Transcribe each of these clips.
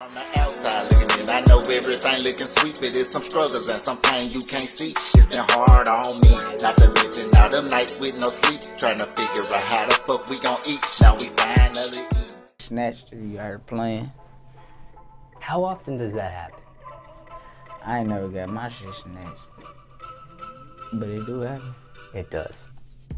On the outside looking in, I know everything looking sweet, but there's some struggles and some pain you can't see. It's been hard on me, not to mention all them nights with no sleep, trying to figure out how the fuck we gon' eat. Now we finally eat. Snatched her, you heard playing. How often does that happen? I ain't never got my shit snatched, but it do happen. It does.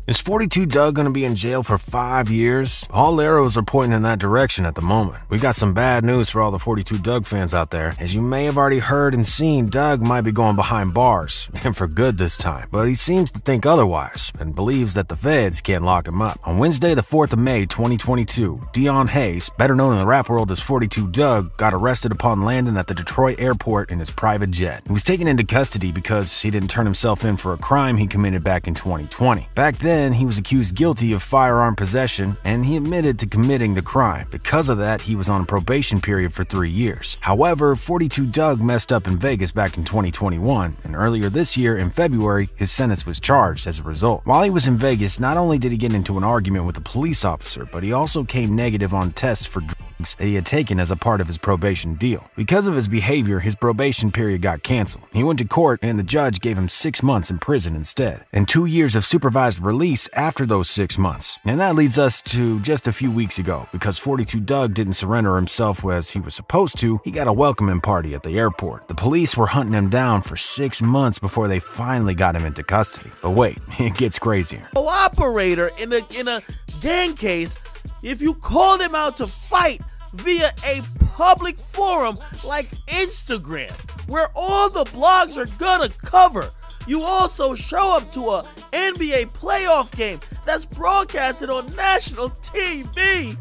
Is 42 Dugg gonna be in jail for 5 years? All arrows are pointing in that direction at the moment. We got some bad news for all the 42 Dugg fans out there. As you may have already heard and seen, Dugg might be going behind bars, and for good this time. But he seems to think otherwise, and believes that the feds can't lock him up. On Wednesday, the 4th of May, 2022, Dion Hayes, better known in the rap world as 42 Dugg, got arrested upon landing at the Detroit airport in his private jet. He was taken into custody because he didn't turn himself in for a crime he committed back in 2020. Back then, he was accused guilty of firearm possession, and he admitted to committing the crime. Because of that, he was on a probation period for 3 years. However, 42 Dugg messed up in Vegas back in 2021, and earlier this year, in February, his sentence was charged as a result. While he was in Vegas, not only did he get into an argument with a police officer, but he also came negative on tests for drugs that he had taken as a part of his probation deal. Because of his behavior, his probation period got canceled. He went to court, and the judge gave him 6 months in prison instead, and 2 years of supervised release after those 6 months. And that leads us to just a few weeks ago. Because 42 Dugg didn't surrender himself as he was supposed to, he got a welcoming party at the airport. The police were hunting him down for 6 months before they finally got him into custody. But wait, it gets crazier. Operator in a gang case, if you call them out to fight via a public forum like Instagram, where all the blogs are gonna cover. You also show up to a NBA playoff game that's broadcasted on national TV.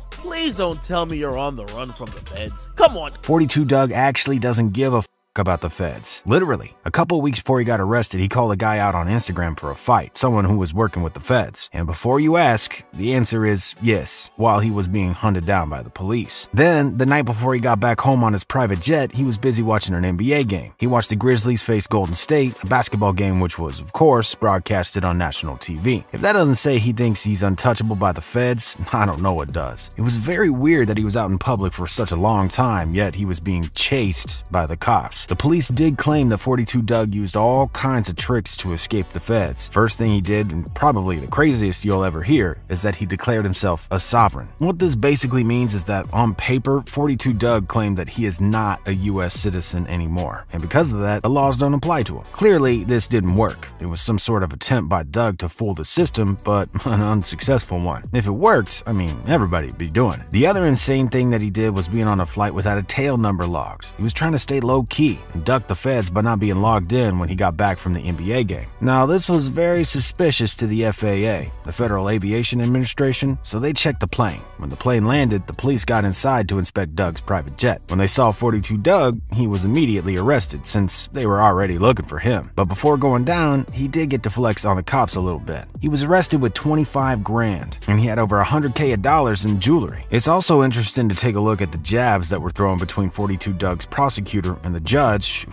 Please don't tell me you're on the run from the feds. Come on. 42 Dugg actually doesn't give a f about the feds. Literally, a couple of weeks before he got arrested, he called a guy out on Instagram for a fight, someone who was working with the feds. And before you ask, the answer is yes, while he was being hunted down by the police. Then, the night before he got back home on his private jet, he was busy watching an NBA game. He watched the Grizzlies face Golden State, a basketball game which was, of course, broadcasted on national TV. If that doesn't say he thinks he's untouchable by the feds, I don't know what does. It was very weird that he was out in public for such a long time, yet he was being chased by the cops. The police did claim that 42 Dugg used all kinds of tricks to escape the feds. First thing he did, and probably the craziest you'll ever hear, is that he declared himself a sovereign. What this basically means is that on paper, 42 Dugg claimed that he is not a US citizen anymore, and because of that, the laws don't apply to him. Clearly, this didn't work. It was some sort of attempt by Dugg to fool the system, but an unsuccessful one. If it worked, I mean, everybody'd be doing it. The other insane thing that he did was being on a flight without a tail number logged. He was trying to stay low-key and duck the feds by not being logged in when he got back from the NBA game. Now, this was very suspicious to the FAA, the Federal Aviation Administration, so they checked the plane. When the plane landed, the police got inside to inspect Dugg's private jet. When they saw 42 Dugg, he was immediately arrested since they were already looking for him. But before going down, he did get to flex on the cops a little bit. He was arrested with 25 grand, and he had over 100K of dollars in jewelry. It's also interesting to take a look at the jabs that were thrown between 42 Dugg's prosecutor and the judge,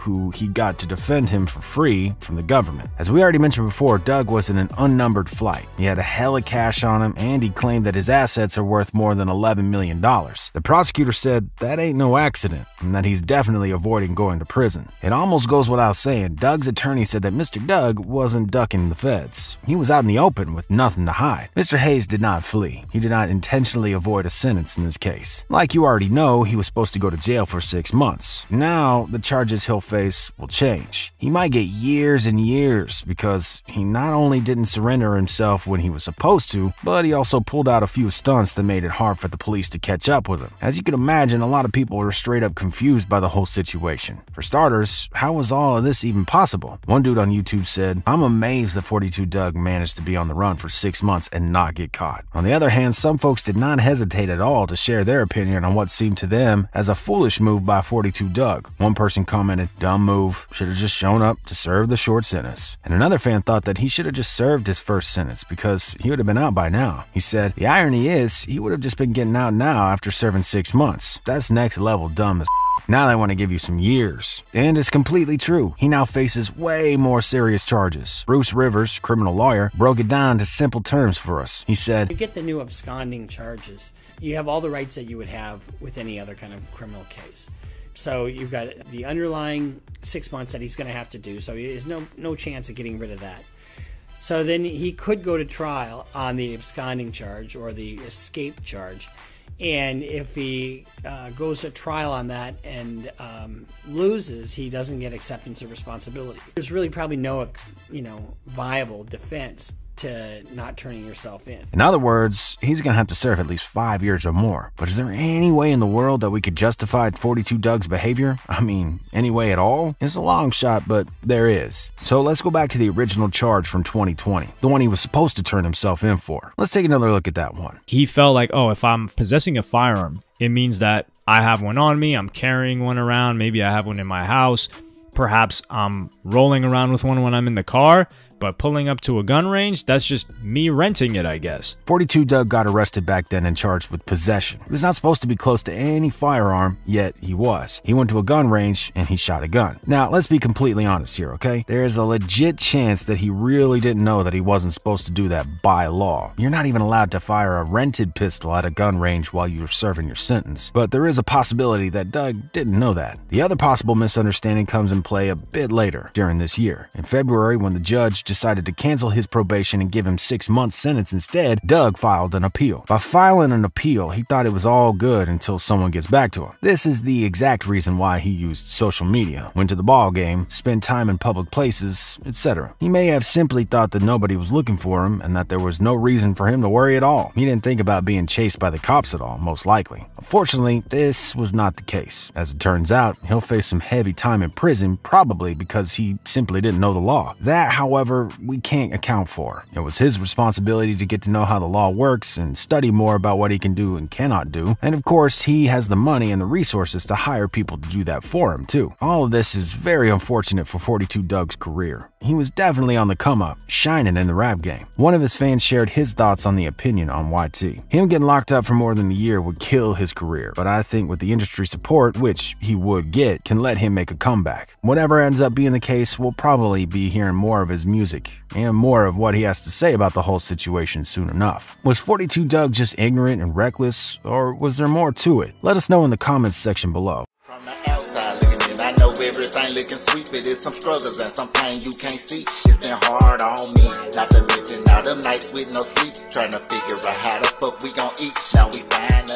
who he got to defend him for free from the government. As we already mentioned before, Dugg was in an unnumbered flight. He had a hella cash on him, and he claimed that his assets are worth more than $11 million. The prosecutor said that ain't no accident, and that he's definitely avoiding going to prison. It almost goes without saying, Dugg's attorney said that Mr. Dugg wasn't ducking the feds. He was out in the open with nothing to hide. Mr. Hayes did not flee. He did not intentionally avoid a sentence in this case. Like you already know, he was supposed to go to jail for 6 months. Now, the charges he'll face will change. He might get years and years because he not only didn't surrender himself when he was supposed to, but he also pulled out a few stunts that made it hard for the police to catch up with him. As you can imagine, a lot of people are straight up confused by the whole situation. For starters, how was all of this even possible? One dude on YouTube said, "I'm amazed that 42 Dugg managed to be on the run for 6 months and not get caught." On the other hand, some folks did not hesitate at all to share their opinion on what seemed to them as a foolish move by 42 Dugg. One person commented, "Dumb move, should have just shown up to serve the short sentence." And another fan thought that he should have just served his first sentence because he would have been out by now. He said, "The irony is, he would have just been getting out now after serving 6 months. That's next level dumb as Now they want to give you some years." And it's completely true. He now faces way more serious charges. Bruce Rivers, criminal lawyer, broke it down to simple terms for us. He said, "You get the new absconding charges. You have all the rights that you would have with any other kind of criminal case. So you've got the underlying 6 months that he's going to have to do. So there's no chance of getting rid of that. So then he could go to trial on the absconding charge or the escape charge. And if he goes to trial on that and loses, he doesn't get acceptance of responsibility. There's really probably no, viable defense to not turning yourself in. In other words, he's gonna have to serve at least 5 years or more. But is there any way in the world that we could justify 42 Dugg's behavior? I mean, any way at all? It's a long shot, but there is. So let's go back to the original charge from 2020, the one he was supposed to turn himself in for. Let's take another look at that one. He felt like, oh, if I'm possessing a firearm, it means that I have one on me, I'm carrying one around, maybe I have one in my house, perhaps I'm rolling around with one when I'm in the car. But pulling up to a gun range, that's just me renting it, I guess. 42 Dugg got arrested back then and charged with possession. He was not supposed to be close to any firearm, yet he was. He went to a gun range and he shot a gun. Now, let's be completely honest here, okay? There is a legit chance that he really didn't know that he wasn't supposed to do that by law. You're not even allowed to fire a rented pistol at a gun range while you're serving your sentence. But there is a possibility that Dugg didn't know that. The other possible misunderstanding comes in play a bit later during this year. In February, when the judge decided to cancel his probation and give him 6 months sentence instead, Dugg filed an appeal. By filing an appeal, he thought it was all good until someone gets back to him. This is the exact reason why he used social media, went to the ball game, spent time in public places, etc. He may have simply thought that nobody was looking for him and that there was no reason for him to worry at all. He didn't think about being chased by the cops at all, most likely. Unfortunately, this was not the case. As it turns out, he'll face some heavy time in prison, probably because he simply didn't know the law. That, however, we can't account for. It was his responsibility to get to know how the law works and study more about what he can do and cannot do. And of course, he has the money and the resources to hire people to do that for him too. All of this is very unfortunate for 42 Dugg's career. He was definitely on the come up, shining in the rap game. One of his fans shared his thoughts on the opinion on YT. Him getting locked up for more than a year would kill his career, but I think with the industry support, which he would get, can let him make a comeback. Whatever ends up being the case, we'll probably be hearing more of his music and more of what he has to say about the whole situation soon enough. Was 42 Dugg just ignorant and reckless, or was there more to it? Let us know in the comments section below. From the outside looking in, I know everything looking sweet, but there's some struggles and some pain you can't see. It's been hard on me, not to mention all them nights with no sleep, trying to figure out how the fuck we gon' eat. Now we find